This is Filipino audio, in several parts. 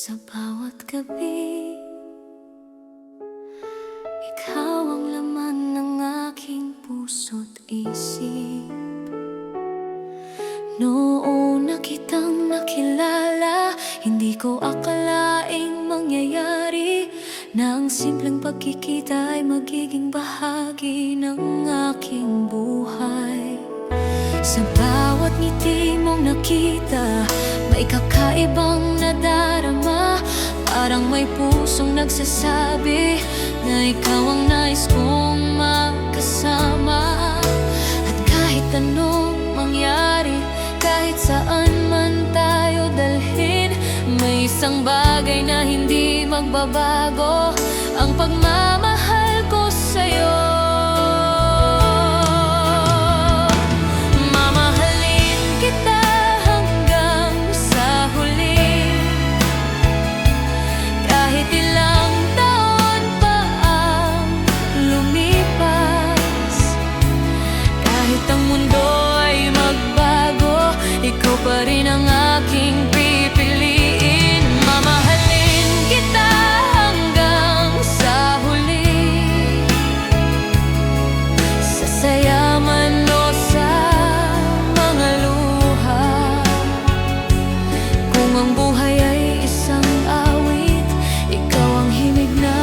Sa bawat gabi, ikaw ang laman ng aking puso't isip. Noong na kitang nakilala, hindi ko akalaing mangyayari na ang simpleng pagkikita ay magiging bahagi ng aking buhay. Sa bawat ngiti mong nakita, may kakaibang nadarama. Parang may pusong nagsasabi na ikaw ang nais kong makasama. At kahit anong mangyari, kahit saan man tayo dalhin, may isang bagay na hindi magbabago: ang pagmamahal ko sa'yo. Ikaw pa rin ang aking pipiliin. Mamahalin kita hanggang sa huli, sa saya man o sa mga luha. Kung ang buhay ay isang awit, ikaw ang himig na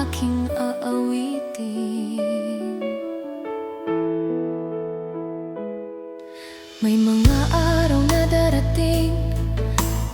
aking aawitin. May mga araw na darating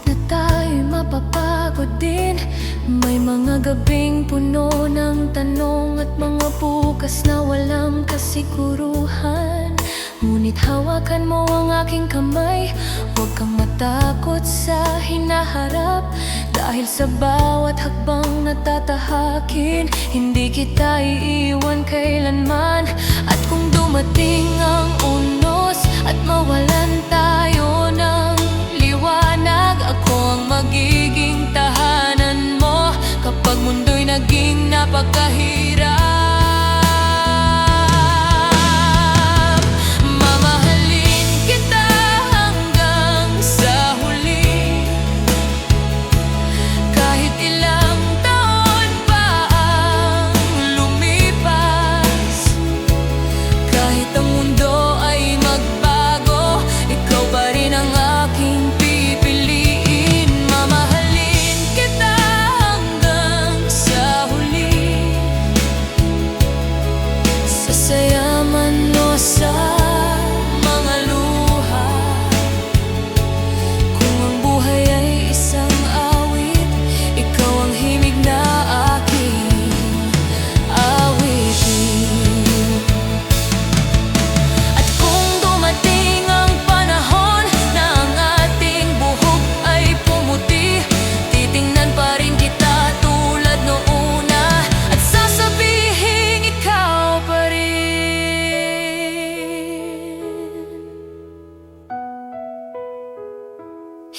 na tayo'y mapapagod din. May mga gabing puno ng tanong at mga bukas na walang kasiguruhan. Ngunit hawakan mo ang aking kamay, huwag kang matakot sa hinaharap. Dahil sa bawat hakbang na tatahakin, hindi kita iiwan kailanman. At kung dumating ang unos at mawalan tayo ng liwanag, ako ang magiging tahanan mo kapag mundo'y naging napakahirap. Mamahalin kita hanggang sa huli, kahit ilang taon pa ang lumipas. Kahit ang mundo ay magbago, ikaw pa rin ang aking pipiliin. Mamahalin kita hanggang sa huli, sa saya man o sa mga luha. Kung ang buhay ay isang awit, ikaw ang himig na aking awitin. At kung dumating ang panahon na ang ating buhok ay pumuti, titingnan pa rin kita tulad noona at sasabihin ikaw pa rin.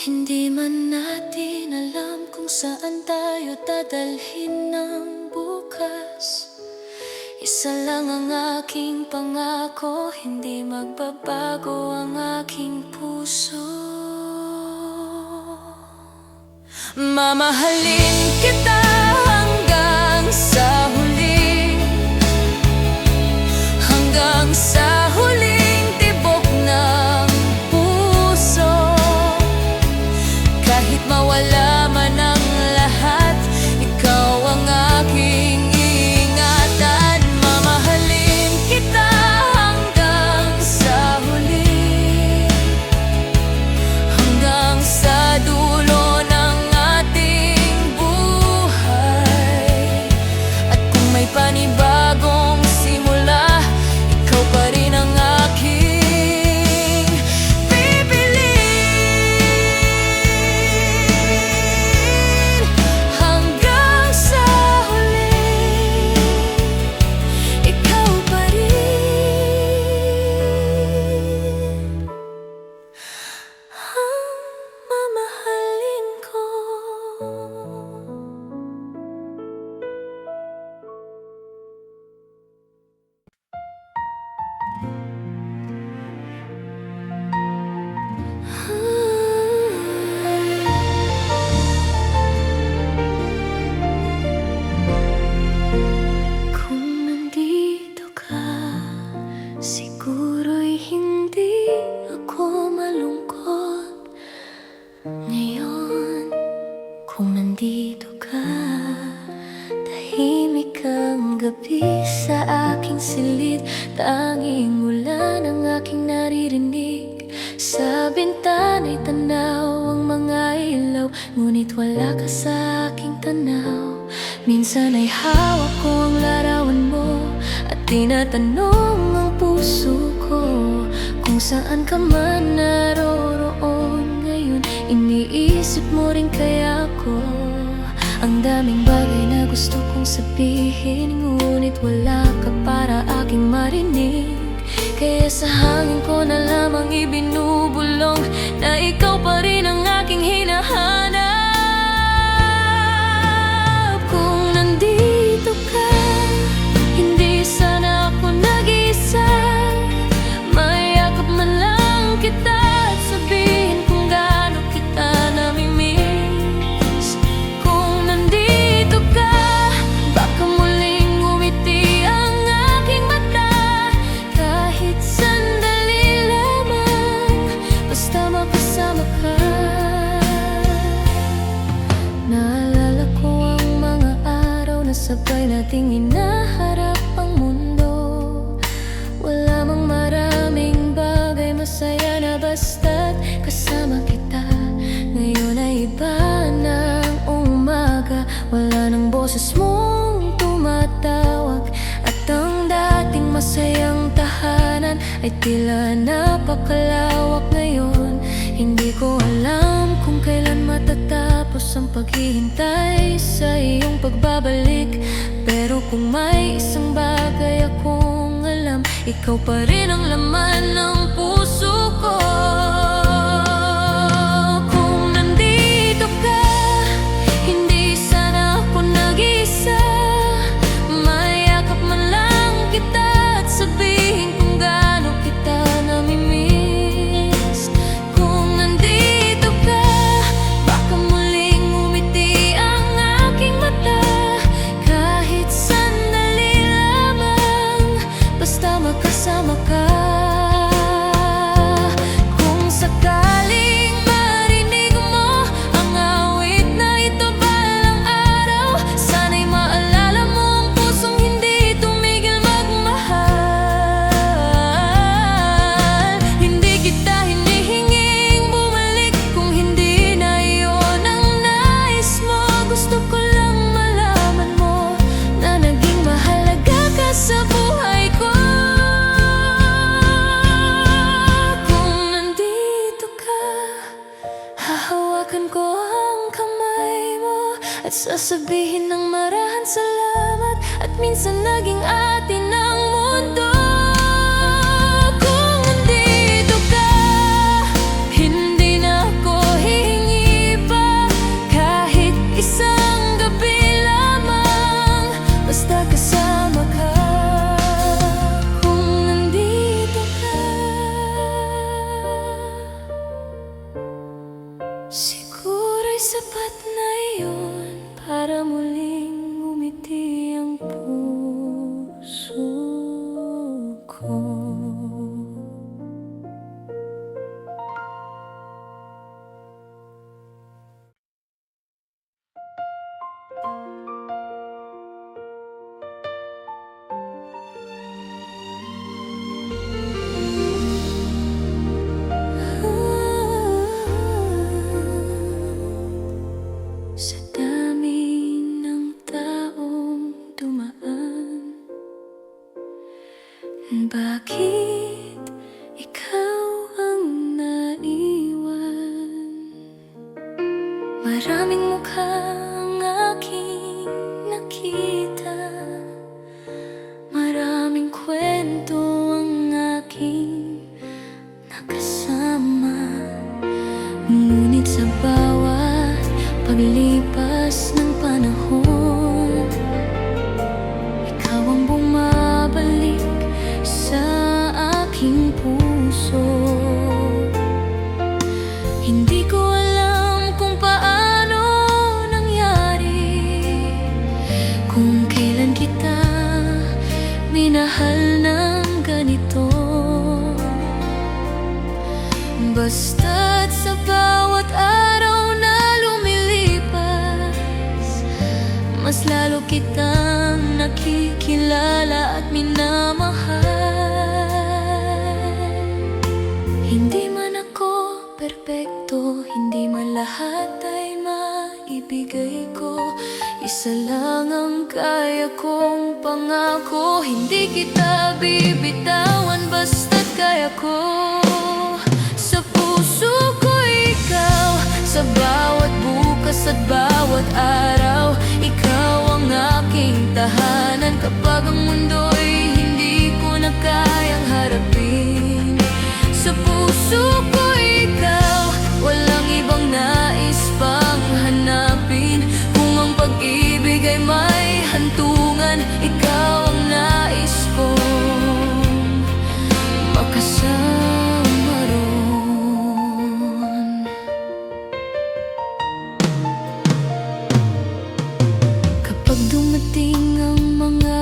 Hindi man natin alam kung saan tayo dadalhin ng bukas. Isa lang ang aking pangako, hindi magbabago ang aking puso. Mamahalin kita hanggang sa huli, hanggang sa huling tibok ng puso. Kahit mawala man ang lahat, ikaw ang aking ingatan. Mamahalin kita hanggang sa huli, hanggang sa dulo ng ating buhay. ko malungkot ngayon. Kung nandito ka, tahimik ang gabi sa aking silid. Tanging ulan ang aking naririnig. Sa bintana'y tanaw ang mga ilaw, ngunit wala ka sa aking tanaw. Minsan ay hawak ko ang larawan mo at tinatanong ang puso ko kung saan ka man naroroon ngayon. Iniisip mo rin kaya ko ang daming bagay na gusto kong sabihin, ngunit wala ka para aking marinig. Kaya sa hangin ko na lamang ibinubulong na ikaw pa rin ang aking hinahanap. Kung nandito ka, hindi sana ako nag-iisa. Mayakap man lang kita at sabihin kung gaano kita namimiss. Kung nandito ka, baka muling ngumiti ang aking mata. Kahit sandali lamang, basta makasama ka. Naalala ko ang mga araw na sabay nating inaharap ang mundo. Wala mang maraming bagay, masaya na basta't kasama kita. Ngayon ay iba ng umaga, wala nang boses mong tumatawag, at ang dating masayang tahanan ay tila napakalawak ngayon. Hindi ko alam kung kailan matatapos ang paghihintay sa iyong pagbabalik, pero kung may isang bagay akong alam, ikaw pa rin ang laman ng puso ko. Kung nandito ka, hindi sana ako nag-iisa. Mayakap man lang kita at sabihin kung gaano kita namimiss. Kung nandito ka, baka muling ngumiti ang aking mata. Kahit sandali lamang, basta makasama ka. Kung sakaling marinig mo ang awit na ito balang araw, sana'y maalala mo ang pusong hindi tumigil magmahal. Hindi kita hinihinging bumalik kung hindi na iyon ang nais mo. Gusto ko lang malaman mo na naging mahalaga ka sa buhay ko. Kung nandito ka, hahawakan ko ang kamay mo at sasabihin ng marahan salamat, at minsan naging atin ang mundo. Kung nandito ka, hindi na ako hihingi pa kahit isang gabi lamang, basta kasama ka. Kung nandito ka, siguro'y sapat na iyon para muling umiti ang puso ko. Sa dami ng taong dumaan, bakit ikaw ang naiwan? Maraming mukha ang aking nakita, maraming kwento ang aking nakasama. Ngunit sa bawat paglipas ng panahon, ikaw ang bumabalik sa aking puso. Hindi ko alam kung paano nangyari, kung kailan kita minahal ng ganito. Basta't sa bawat araw na lumilipas, mas lalo kitang nakikilala at minamahal. Hindi man ako perpekto, hindi man lahat ay maibigay ko. Isa lang ang kaya kong pangako, hindi kita bibitawan basta't kaya ko. Sa puso ko ikaw, sa bawat bukas at bawat araw, ikaw ang aking tahanan kapag ang mundo'y hindi ko na kayang harapin. Sa puso ko ikaw, walang ibang nais pang hanapin. Kung ang pag-ibig ay may hantungan, ikaw ang nais kong makasama ron. Kapag dumating ang mga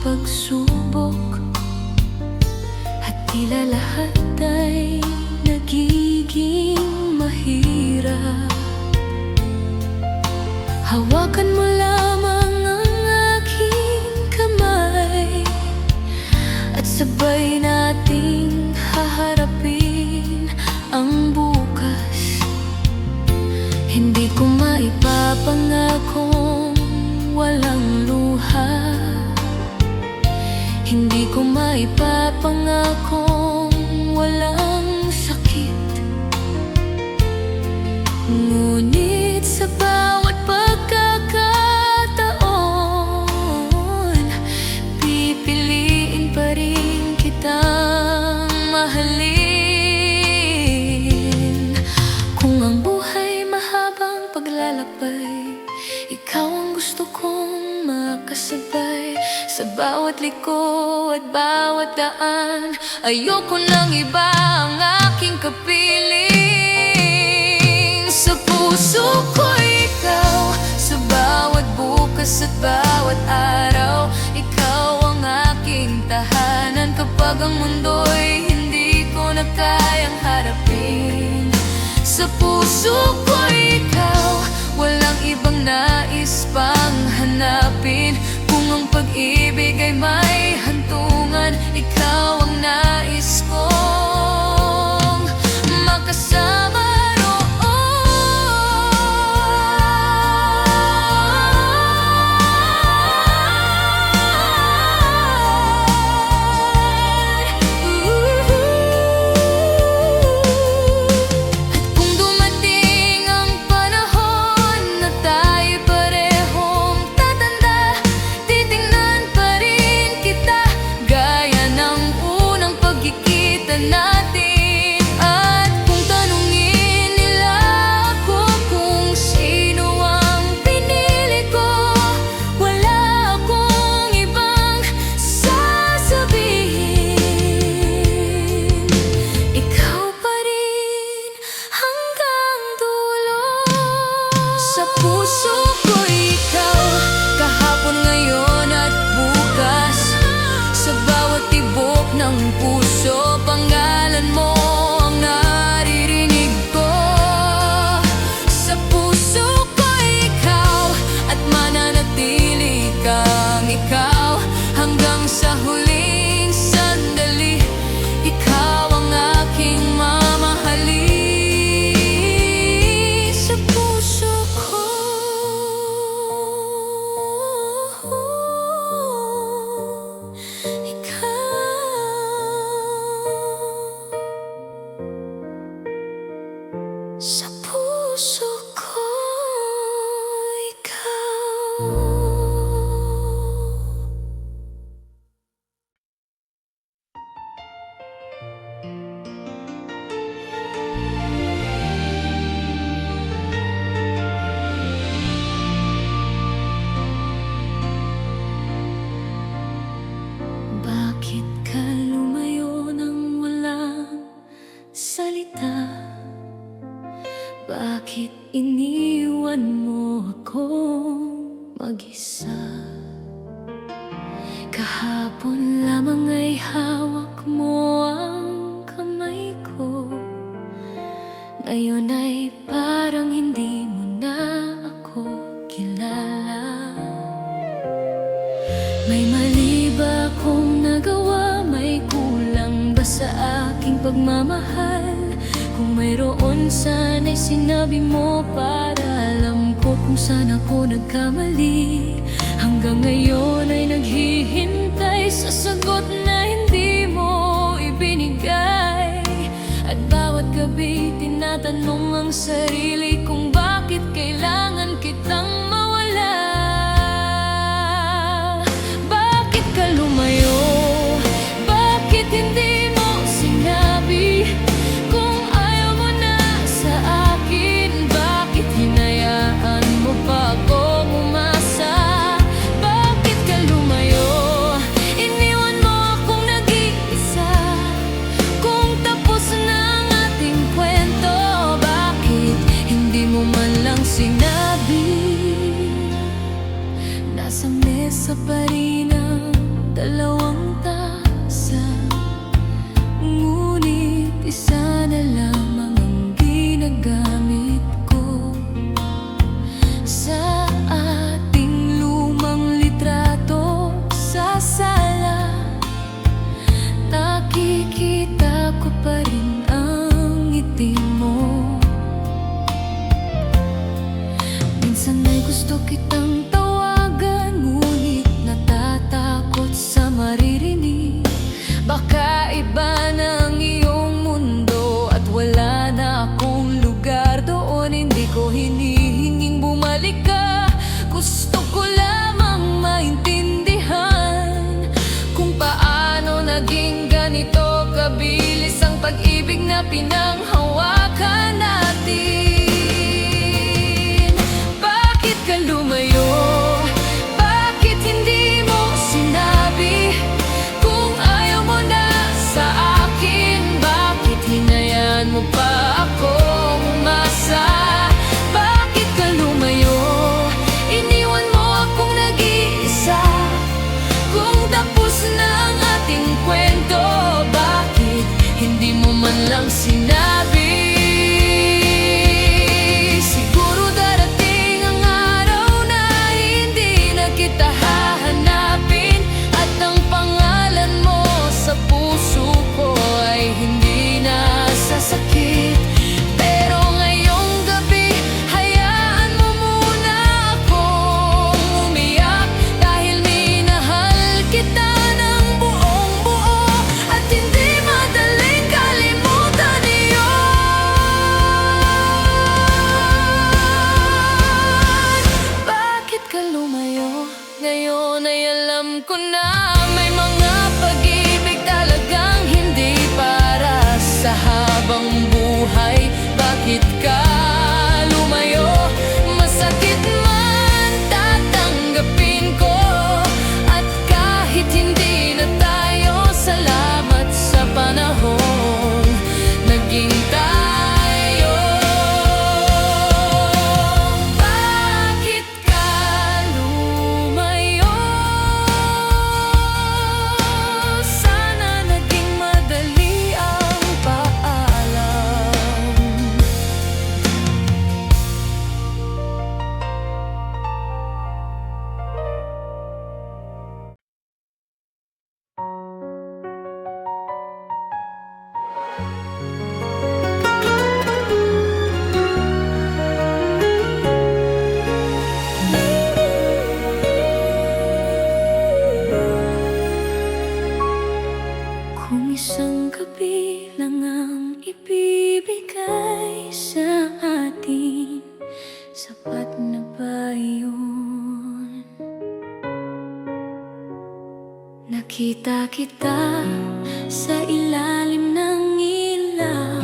pagsubok at tila lahat ay nagiging mahirap, hawakan mo lamang ang aking kamay at sabay nating haharapin ang bukas. Hindi ko maipapangakong walang luha, hindi ko maipapangakong walang sakit. Ngunit sa bawat pagkakataon, pipiliin pa rin kitang mahalin. Kung ang buhay mahabang paglalakbay, ikaw ang gusto kong makasabay. Sa bawat liko at bawat daan, ayoko nang iba ang aking kapiling. Sa puso ko ikaw, sa bawat bukas at bawat araw, ikaw ang aking tahanan kapag ang mundo'y hindi ko na kayang harapin. Sa puso ko ikaw, walang ibang nais pang hanapin. Kung ang pag-ibig ay may hantungan, ikaw ang nais kong makasama roon. At kung dumating ang panahon na tayo parehong tatanda, titingnan pa rin kita gaya ng unang pagkikita natin. At kung tanungin nila ako kung sino ang pinili ko, wala akong ibang sasabihin. Ikaw pa rin hanggang dulo. Sa puso ko ikaw, kahapon, ngayon at bukas. Sa bawat tibok ng puso, pangalan mo ang naririnig ko. Sa puso ko ikaw, at mananatili kang ikaw hanggang sa huling sandali. Ikaw ang aking mamahalin. Sa puso ko, sa puso ko, ikaw. Bakit ka lumayo nang walang salita? Bakit iniwan mo akong mag-isa? Kahapon lamang ay hawak mo ang kamay ko. Ngayon ay parang hindi mo na ako kilala. May mali ba akong nagawa? May kulang ba sa aking pagmamahal? Kung mayroon sana'y sinabi mo para alam ko kung saan ako nagkamali. Hanggang ngayon ay naghihintay sa sagot na hindi mo ibinigay. At bawat gabi tinatanong ang sarili kung bakit kailangan kitang mawala. Bakit ka lumayo? Bakit hindi mo sinabi kung ayaw mo na sa akin? Bakit hinayaan mo pa akong umasa? Bakit ka lumayo? Iniwan mo akong nag-iisa. Kung tapos na ang ating kwento, bakit hindi mo man lang sinabi? Nasa mesa pa rin ang dalawang tasa, ngunit isa na lamang ang ginagamit ko. Sa ating lumang litrato sa sala, nakikita ko pa rin ang ngiti mo. Minsan ay gusto kitang tawagan, ngunit natatakot sa maririnig. Baka iba na ang iyong mundo at wala na akong lugar doon. Hindi ko hinihinging bumalik ka. Gusto ko lamang maintindihan kung paano naging ganito kabilis ang pag-ibig na pinanghawakan natin. Bakit ka lumayo? Bakit hindi mo sinabi kung ayaw mo na sa akin? Bakit hinayaan mo pa akong umasa? Bakit ka lumayo? Iniwan mo akong nag-iisa. Kung tapos na ang ating kwento, bakit hindi mo man lang sinabi? Siguro darating ang araw na hindi na kita hahanapin, at ang pangalan mo sa puso ko ay hindi na sasakit. Pero ngayong gabi, hayaan mo muna akong umiyak, dahil minahal kita ng buong buo, at hindi madaling kalimutan iyon. Bakit ka lumayo? Ngayon ay alam ko na may mga pag-ibig talagang hindi para sa habang buhay. Bakit ka lumayo? Masakit man, tatanggapin ko. At kahit hindi na tayo, salamat sa panahon naging tayo. Bakit ka lumayo? Sana naging madali ang paalam. Kung isang gabi lang ang ibibigay sa atin, sapat na ba yun? Nakita kita sa ilalim ng ilaw,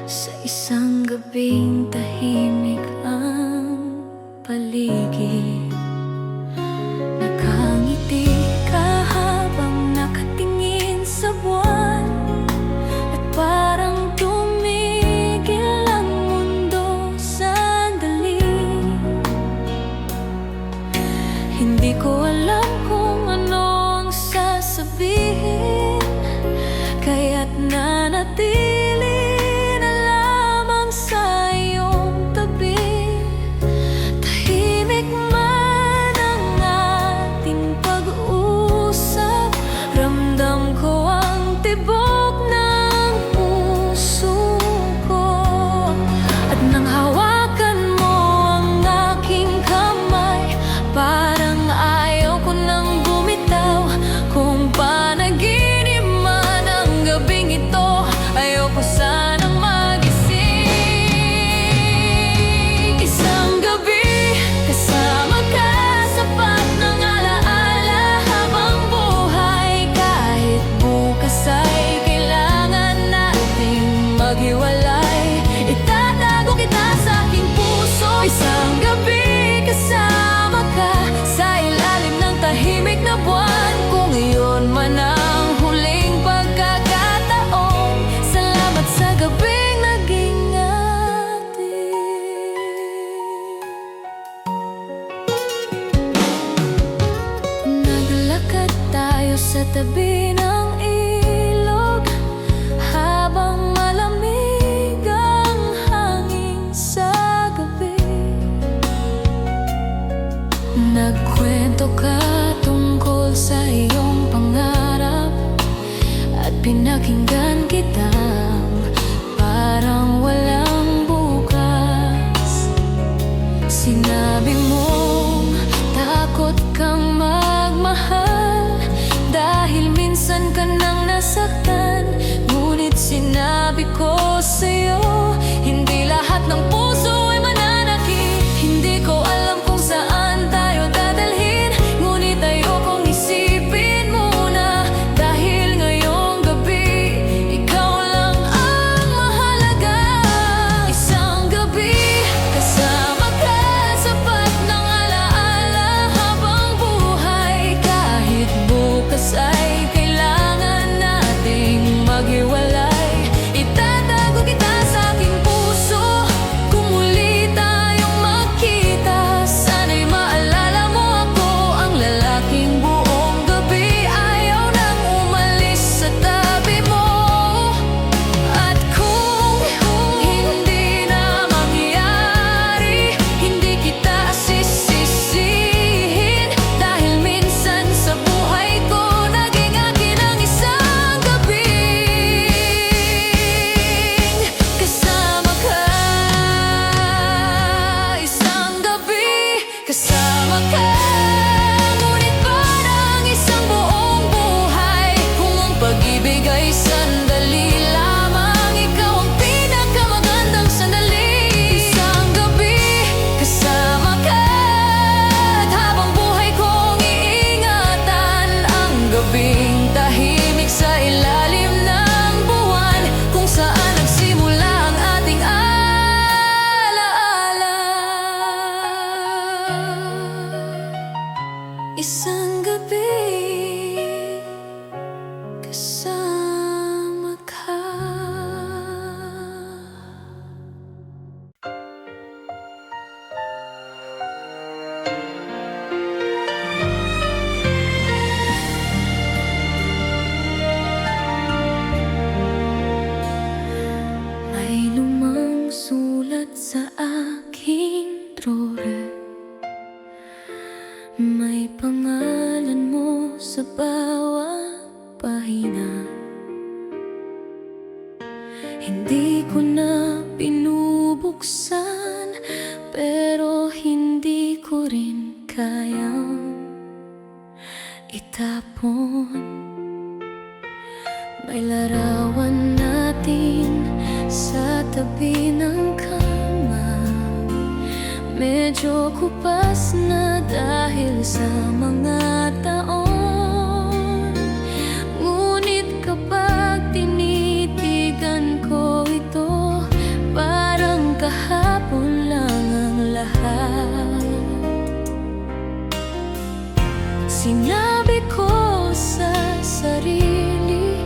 sa isang gabing tahimik ang paligid. Nakangiti ka habang nakatingin sa buwan, at parang tumigil ang mundo sandali. Hindi ko alam kung ano ang sasabihin, kaya't nanatili na lang ganito, ayoko sanang magising. Isang gabi kasama ka, sapat ng alaala habang buhay. Kahit bukas ay kailangan nating maghiwalay, itatago kita sa aking puso. Isang gabi kasama ka sa ilalim ng tahimik na buwan. Kung iyon man ang huling pagkakataon, salamat sa gabing naging atin. Naglakad tayo sa tabi ng ilog habang malamig ang hangin sa gabi. Nagkwento ka tungkol sa iyong pangarap at pinakinggan kitang parang walang bukas. Sinabi mong takot kang magmahal dahil minsan ka nang nasaktan. Ngunit sinabi ko sa'yo, hindi lahat ng puso ay mananakit. Hindi ko alam kung saan tayo dadalhin, ngunit ayokong isipin muna. Dahil ngayong gabi, ikaw lang ang mahalaga. Isang gabi kasama ka, sapat ng alaala habang buhay. Kahit bukas ay kailangan nating maghiwalay, itatago kita sa aking puso. Kung muli tayong magkita, sana'y maalala mo ako, ang lalaking buong gabi ayaw nang umalis sa tabi mo. At kung hindi na mangyari, hindi kita sisisihin. Dahil minsan sa buhay ko, naging akin ang isang gabing kasama ka. Isang gabi kasama ka, ngunit parang isang buong buhay. Kung ang pag-ibig ay sandali lamang, ikaw ang pinakamagandang sandali. Isang gabi kasama ka, at habang buhay kong iingatan ang gabing tahimik sa ilalim ng buwan, kung saan nagsimula ang ating alaala. Isang gabi kasama ka. May lumang sulat sa aking drawer, may pangalan mo sa bawat pahina. Hindi ko na binubuksan, pero hindi ko rin kayang itapon. May larawan natin sa tabi ng kama, medyo kupas na dahil sa mga taon. Ngunit kapag tinitigan ko ito, parang kahapon lang ang lahat. Sinabi ko sa sarili,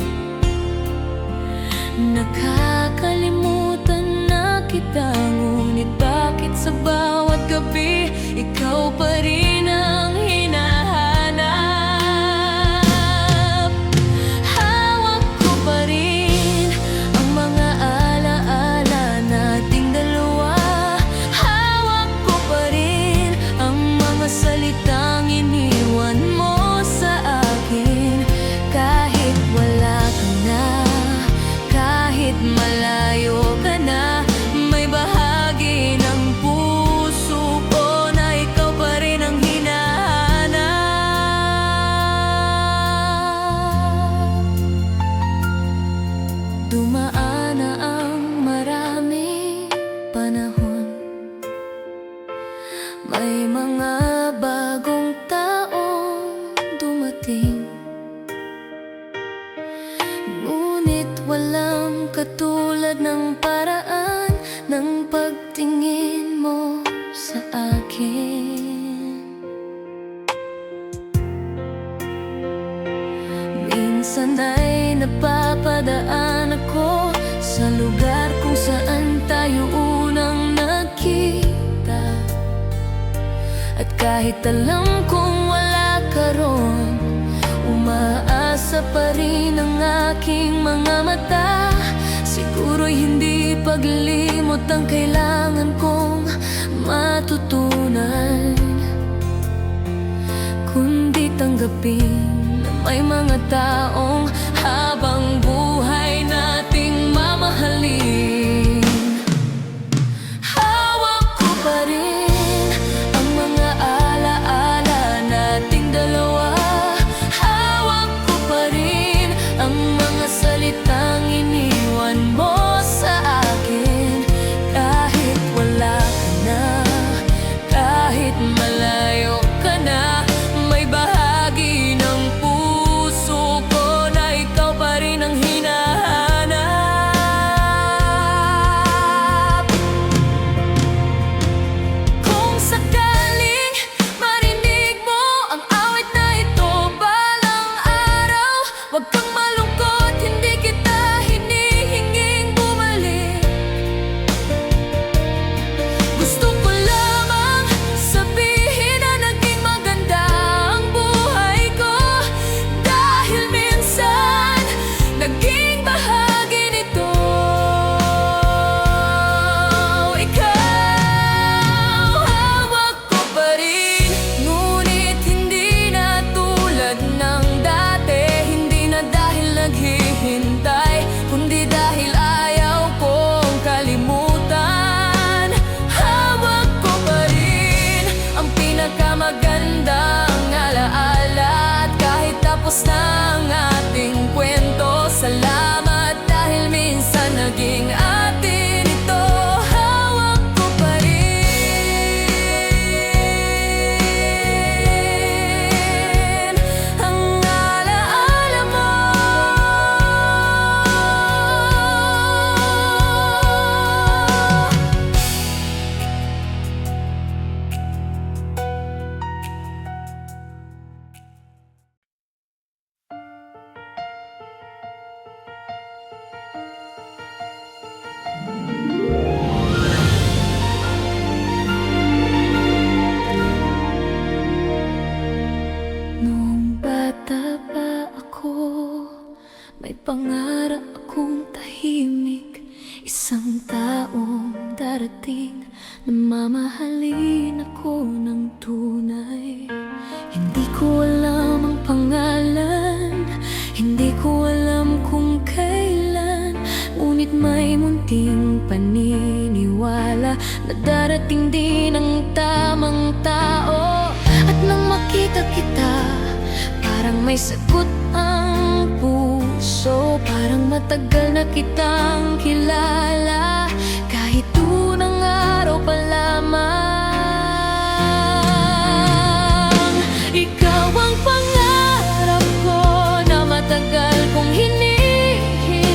nakakalimutan na kita. Ngunit bakit sa bawat gabi, ikaw pa rin ang hinahanap? Hawak ko pa rin ang mga alaala nating dalawa. Hawak ko pa rin ang mga salitang iniwan mo sa akin. Kahit wala ka na, kahit dumaan na ang maraming panahon. May mga bagong taong dumating, ngunit walang katulad ng paraan ng pagtingin mo sa akin. Minsan ay napapadaan ako sa lugar kung saan tayo unang nagkita, at kahit alam kong wala ka ron, umaasa pa rin ang aking mga mata. Siguro'y hindi paglimot ang kailangan kong matutunan, kundi tanggapin na may mga taong habang buhay nating mamahalin. Hawak ko pa rin ang mga alaala nating dalawa. Hawak ko pa rin ang mga salitang iniwan mo sa akin. Kahit wala ka na, kahit malayo ka na, may bahagi ng puso ko na ikaw pa rin ang hinahanap. Kung sakaling marinig mo ang awit na ito balang araw, huwag kang malungkot, hindi kita hinihinging bumalik. Gusto ko lamang sabihin na naging maganda ang buhay ko, dahil minsan naging bahagi nito ikaw. Hawak ko pa rin, ngunit hindi na tulad ng dati. Hindi na dahil naghihintay, kundi dahil ayaw kong kalimutan. Hawak ko pa rin ang pinakamagandang alaala, at kahit tapos na ang ating kwento, salamat dahil minsan naging atin ito. Hawak ko pa rin ang alaala mo. Noong bata pa ako, may pangarap akong tahimik, isang taong darating na mamahalin ako ng tunay. Hindi ko alam ang pangalan, hindi ko alam kung kailan, ngunit may munting paniniwala na darating din ang tamang tao. At nang makita kita, parang may sagot ang puso, parang matagal na kitang kilala, kahit unang araw pa lamang. Ikaw ang pangarap ko na matagal kong hinihintay.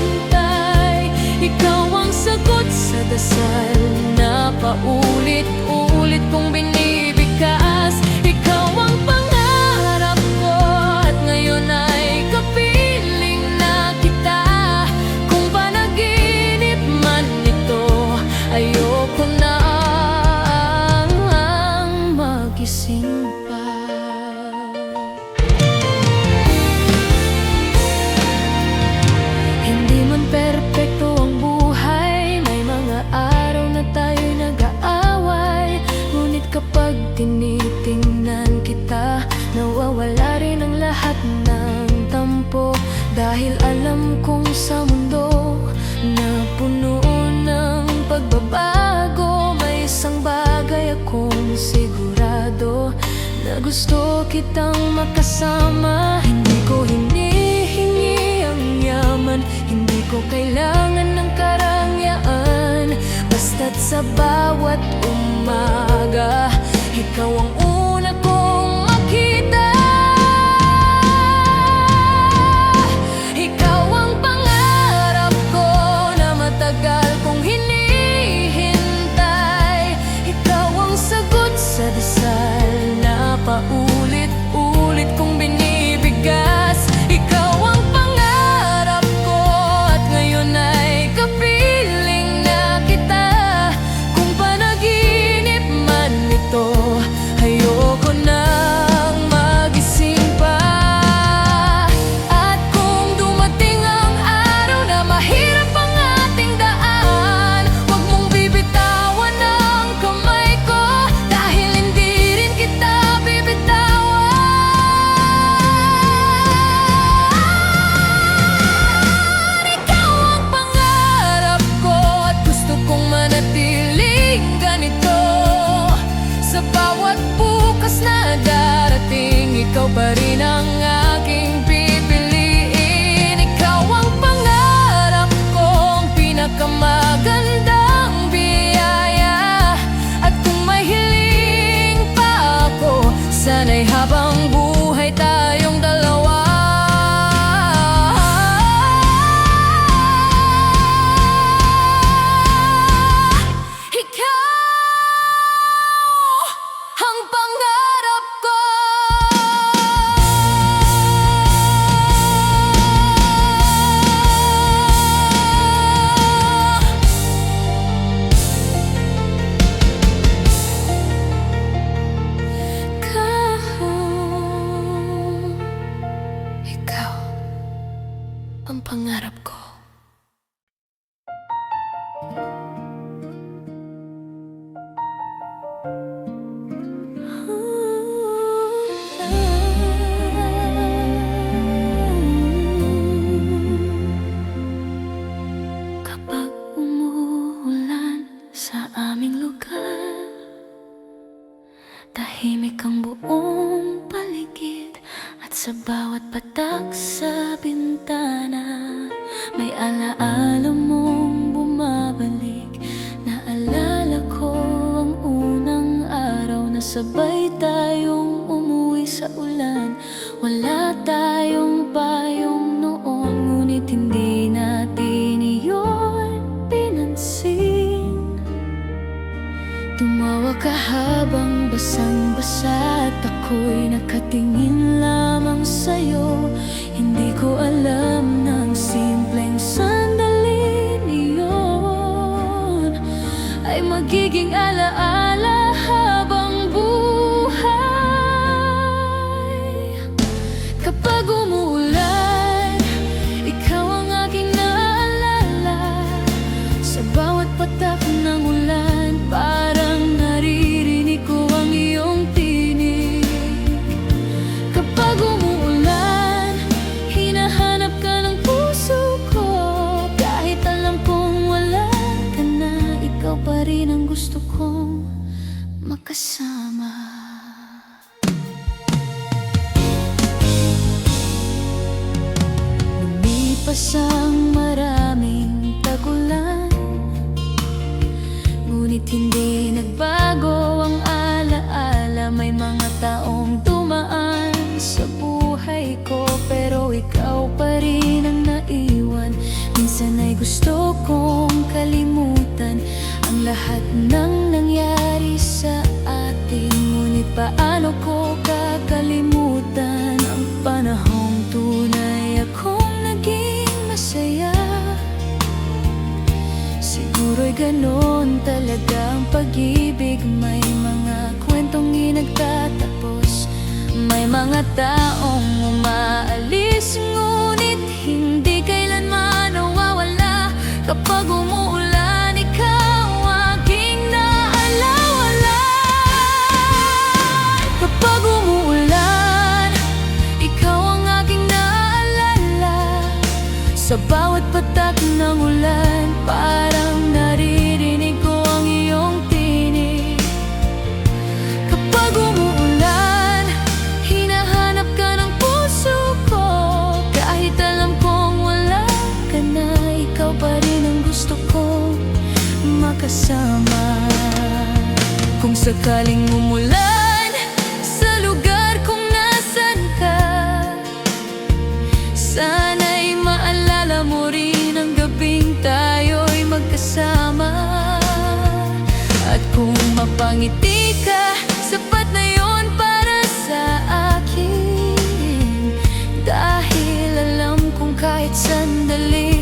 Ikaw ang sagot sa dasal na paulit-ulit kong binibigkas. Ikaw ang pangarap ko, at ngayon ay kapiling na kita. Kung panaginip man ito, ayoko na ang magising pa. Hindi man perpekto ang buhay, may mga araw na tayo'y nag-aaway, ngunit kapag tinitingnan kita, nawawala rin ang lahat ng tampo. Dahil alam kong sa mundo na puno ng pagbabago, may isang bagay akong sigurado, na gusto kitang makasama. Hindi ko hinihingi ang yaman, hindi ko kailangan ng karangyaan. Basta't sa bawat umaga, ikaw ang una kong makita. Ikaw ang pangarap ko na matagal kong hinihintay. Ikaw ang sagot sa dasal na paulit-ulit kong binibigas. Ikaw ang pangarap ko at ngayon ay kapiling na kita. Kung panaginip man ito, ayoko nang magising pa. At kung dumating ang araw na mahirap ang ating daan, huwag mong bibitawan ang kamay ko, dahil hindi rin kita bibitawan. Ikaw ang pangarap ko at gusto kong manatiling ganito. Sa bawat bukas na darating, ikaw pa rin ang aking pipiliin. Ikaw ang pangarap kong pinakamagandang biyaya. At kung may hiling pa ako, sana'y habang buhay tayong dalawa. Ikaw ang pangarap ko. Ikaw ang pangarap ko. Kapag umuulan sa aming lugar, tahimik ang buong paligid. At sa bawat patak sa bintana, may alaala mong bumabalik. Naalala ko ang unang araw na sabay tayong umuwi sa ulan. Wala tayong payong noon, ngunit hindi natin iyon pinansin. Tumawa ka habang basang-basa at ako'y nakatingin lamang sa'yo. Hindi ko alam na ang simpleng sandaling iyon ay magiging alaala habang buhay. Kapag umuulan, ikaw ang aking naalala. Sa bawat patak ng ulan, parang naririnig ko ang iyong tinig. Kapag umuulan, hinahanap ka ng puso ko. Kahit alam kong wala ka na, ikaw pa rin ang gusto kong makasama. Lumipas ang maraming tagulan, ngunit hindi nagbago ang alaala. May mga taong dumaan sa buhay ko, pero ikaw pa rin ang naiwan. Minsan ay gusto kong kalimutan ang lahat ng nangyari sa atin, ngunit paano ko kakalimutan ang panahong tunay akong naging masaya. Siguro'y ganon talaga ang pag-ibig. May mga kwentong nagtatapos, may mga taong umaalis, ngunit hindi kailanman nawawala. Kapag umuulan, ikaw aking naalala. Kapag umuulan, ikaw ang aking naalala. Sa bawat patak ng ulan, parang naririnig ko ang iyong tinig. Kapag umuulan, hinahanap ka ng puso ko. Kahit alam kong wala ka na, gusto kong makasama. Kung sakaling umulan sa lugar kung nasan ka, sana'y maalala mo rin ang gabing tayo'y magkasama. At kung mapangiti ka, sapat na yon para sa akin. Dahil alam kong kahit sandali,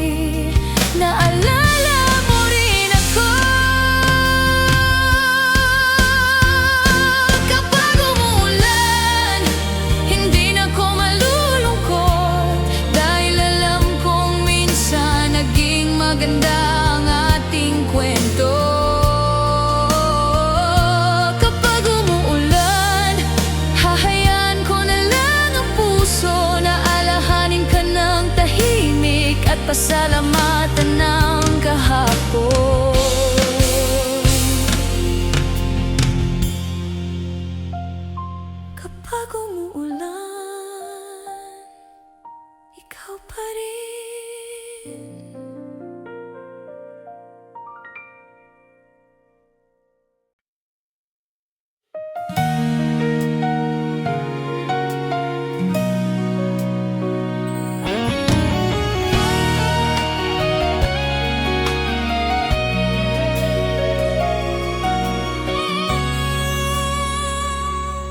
naalala mo rin ako. Kapag umuulan, hindi na ko malulungkot, dahil alam kong minsan naging maganda ang ating kwento. Kapag umuulan, hahayaan ko na lang ang puso na alahanin ka ng tahimik at pasalamatan ng kahapon. Kapag umuulan, ikaw pa rin.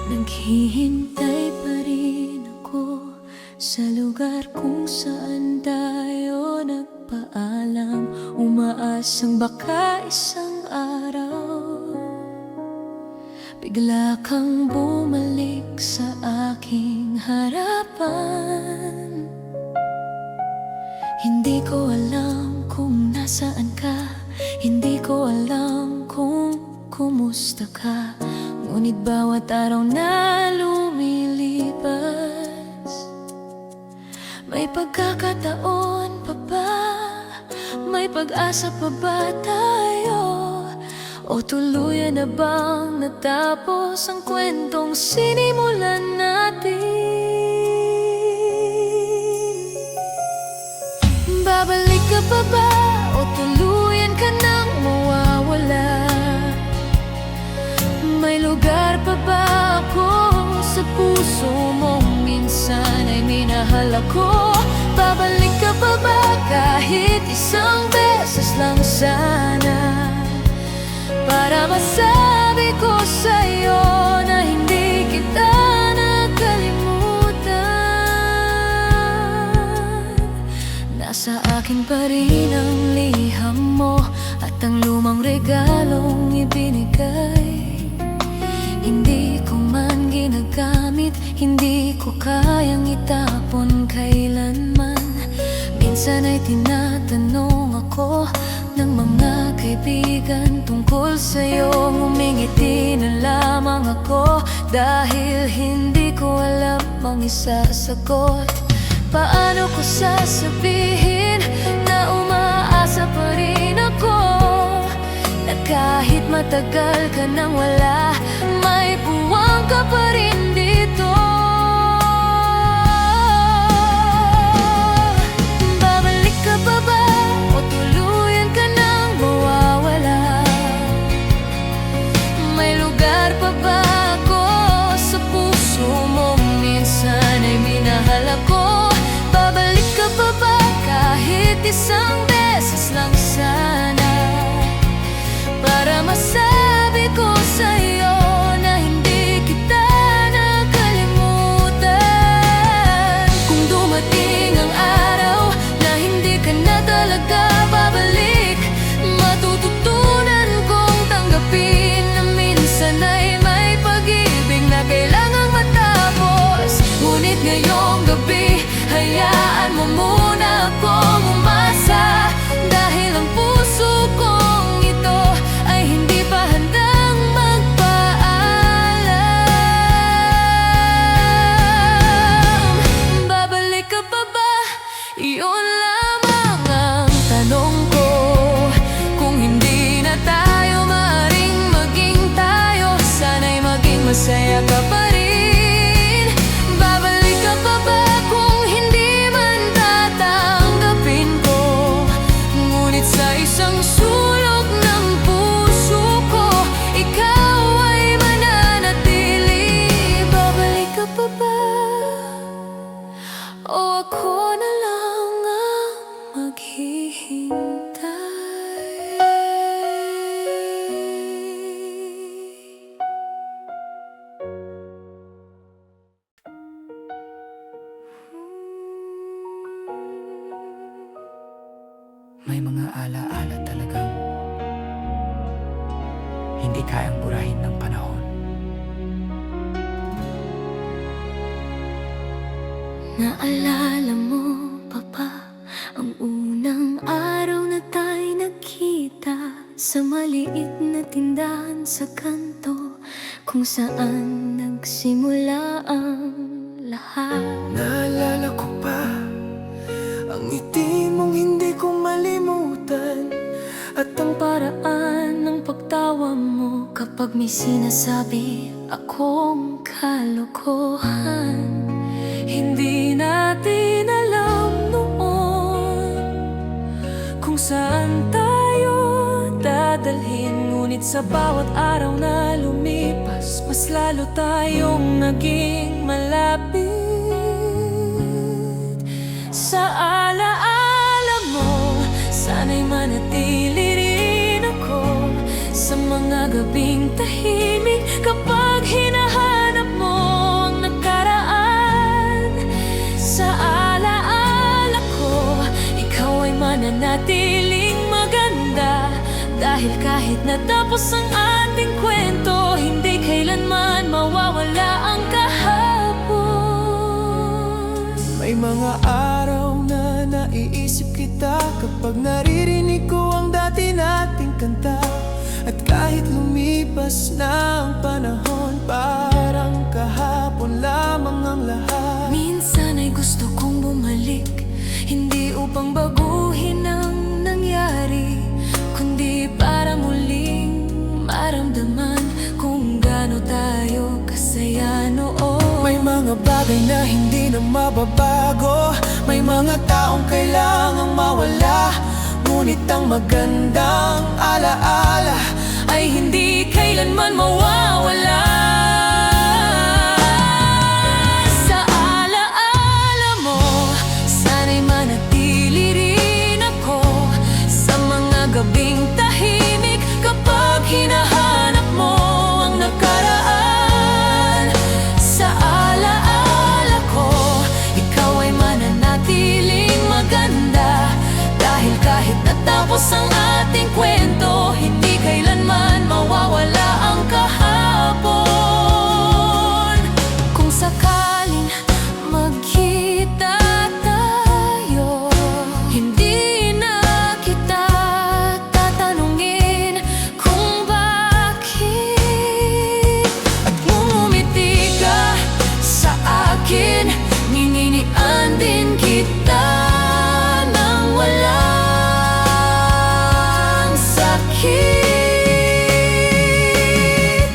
Naghihintay pa rin ako sa lugar kung saan tayo nagpaalam, umaasang baka isang araw bigla kang bumalik sa aking harapan. Hindi ko alam kung nasaan ka, hindi ko alam kung kumusta ka, ngunit bawat araw na lumilipas, may pagkakataon pa ba? May pag-asa pa ba tayo? O tuluyan na bang natapos ang kwentong sinimulan natin? Babalik ka pa ba? O tuluyan ka nang mawawala? May lugar pa ba ako sa puso mong minsan ay minahal ako? Babalik ka pa ba kahit isang beses lang sana, para masabi ko sa'yo na hindi kita nakalimutan? Nasa akin pa rin ang liham mo at ang lumang regalong ibinigay. Hindi ko man ginagamit, hindi ko kayang itapon kailanman. Minsan ay tinatanong ako ng mga kaibigan tungkol sa'yo, ngumingiti na lamang ako dahil hindi ko alam ang isasagot. Paano ko sasabihin na umaasa pa rin ako, na kahit matagal ka nang wala, may puwang ka pa rin dito? Babalik ka pa ba? O tuluyan ka nang mawawala? May lugar pa ba ako sa puso mo? Minsan ay minahal ako. Babalik ka pa ba kahit isang beses lang sana, para masabi ko sa'yo na hindi kita nakalimutan? Kung dumating ang araw na hindi ka na talaga babalik, matututunan kong tanggapin na minsan ay may pag-ibig na kailangang matapos. Ngunit ngayong gabi, hayaan mo muna akong umasa, dahil ang puso kong ito ay hindi pa handang magpaalam. Babalik ka pa ba? Iyon lamang ang tanong ko. Kung hindi na tayo maaaring maging tayo, sana'y maging masaya ka pa rin. Babalik ka pa ba kung hindi man sa isang sulok ng puso ko, ikaw ay mananatili. Babalik ka pa ba? O ako na lang ang maghihintay? May mga alaala talagang hindi kayang burahin ng panahon. Naalala mo pa ba ang unang araw na tayo nagkita sa maliit na tindahan sa kanto, kung saan nagsimula ang lahat? Naalala ko pa ang ngiti mong hindi ko malimutan, At ang paraan ng pagtawa mo kapag may sinasabi akong kalokohan. Hindi natin alam noon kung saan tayo dadalhin, ngunit sa bawat araw na lumipas, mas lalo tayong naging malapit. Sa alaala mo, sana'y manatili rin ako sa mga gabing tahimik, kapag hinahanap mo ang nakaraan. Sa alaala ko, ikaw ay mananatiling maganda, dahil kahit natapos ang ating kwento, hindi kailanman mawawala ang kahapon. may mga araw na naiisip kita kapag naririnig ko ang dati nating kanta. At kahit lumipas na ang panahon, parang kahapon lamang ang lahat. Minsan ay gusto kong bumalik, hindi upang baguhin ang nangyari, kundi para muling maramdaman kung gaano tayo kasaya noon. May mga bagay na hindi na mababago, may mga taong kailangang mawala, ngunit ang magandang alaala ay hindi kailanman mawawala. Sa alaala mo, sana'y manatili rin ako sa mga gabing tahimik, kapag hinahanap mo ang nakaraan. Sa alaala ko, ikaw ay mananatiling maganda, dahil kahit natapos ang ating kwento, hindi kailanman mawawala ang kahapon. Kung sakaling magkita tayo, hindi na kita tatanungin kung bakit. At ngumiti ka sa akin, nginginian din kita nang walang sakit.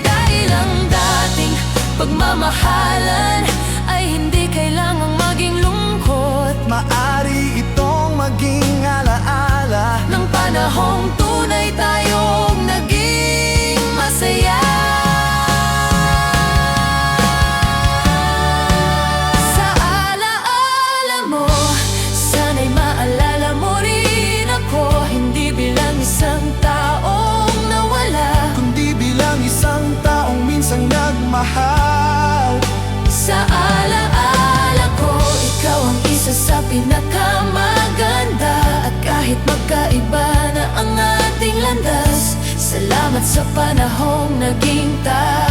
Dahil ang dating pagmamahalan ay hindi kailangang maging lungkot, Maari itong maging alaala ng panahong tunay tayong naging masaya. Sa alaala mo, sana'y maalala mo rin ako, hindi bilang isang taong nawala, kundi bilang isang taong minsang nagmahal. sa alaala ko, ikaw ang isa sa pinakamaganda. At kahit magkaiba na ang ating landas, salamat sa panahong naging tayo.